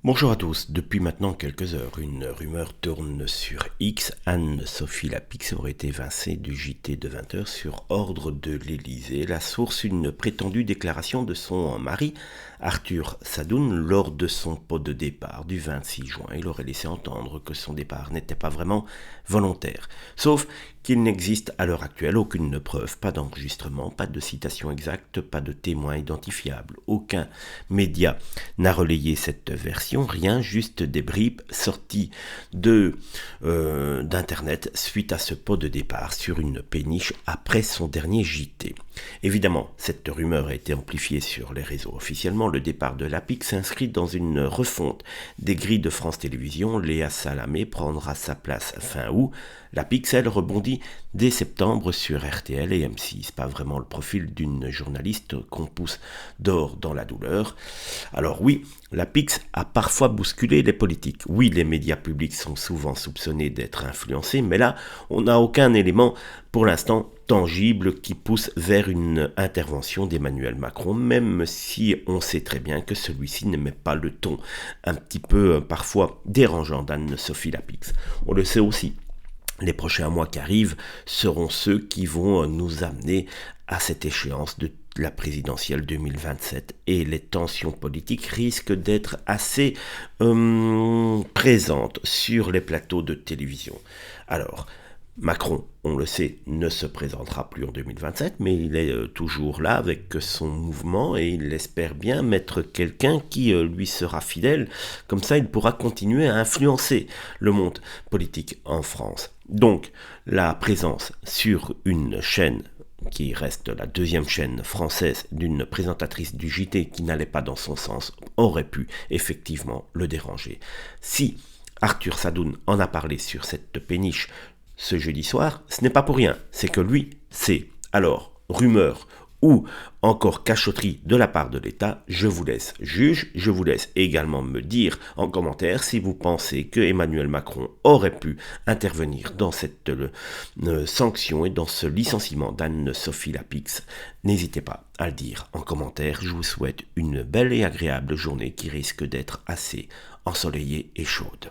Bonjour à tous. Depuis maintenant quelques heures, une rumeur tourne sur X. Anne-Sophie Lapix aurait été évincée du JT de 20h sur ordre de l'Élysée. La source, une prétendue déclaration de son mari, Arthur Sadoun, lors de son pot de départ du 26 juin. Il aurait laissé entendre que son départ n'était pas vraiment volontaire. Sauf qu'il n'existe à l'heure actuelle aucune preuve, pas d'enregistrement, pas de citation exacte, pas de témoin identifiable. Aucun média n'a relayé cette version, rien, juste des bribes sorties d'internet suite à ce pot de départ sur une péniche après son dernier JT. Évidemment, cette rumeur a été amplifiée sur les réseaux. Officiellement, le départ de Lapix s'inscrit dans une refonte des grilles de France Télévisions. Léa Salamé prendra sa place fin août. Lapix, elle, rebondit dès septembre sur RTL et M6. Pas vraiment le profil d'une journaliste qu'on pousse d'or dans la douleur. Alors oui, Lapix a parfois bousculé les politiques. Oui, les médias publics sont souvent soupçonnés d'être influencés, mais là, on n'a aucun élément, pour l'instant, tangible qui pousse vers une intervention d'Emmanuel Macron, même si on sait très bien que celui-ci ne met pas le ton un petit peu parfois dérangeant d'Anne-Sophie Lapix. On le sait aussi. Les prochains mois qui arrivent seront ceux qui vont nous amener à cette échéance de la présidentielle 2027 et les tensions politiques risquent d'être assez présentes sur les plateaux de télévision. Alors, Macron, on le sait, ne se présentera plus en 2027, mais il est toujours là avec son mouvement et il espère bien mettre quelqu'un qui lui sera fidèle. Comme ça, il pourra continuer à influencer le monde politique en France. Donc, la présence sur une chaîne qui reste la deuxième chaîne française d'une présentatrice du JT qui n'allait pas dans son sens, aurait pu effectivement le déranger. Si Arthur Sadoun en a parlé sur cette péniche ce jeudi soir, ce n'est pas pour rien, c'est que lui sait. Alors, rumeur ou encore cachotterie de la part de l'État, je vous laisse juge, je vous laisse également me dire en commentaire si vous pensez que Emmanuel Macron aurait pu intervenir dans cette sanction et dans ce licenciement d'Anne-Sophie Lapix. N'hésitez pas à le dire en commentaire, je vous souhaite une belle et agréable journée qui risque d'être assez ensoleillée et chaude.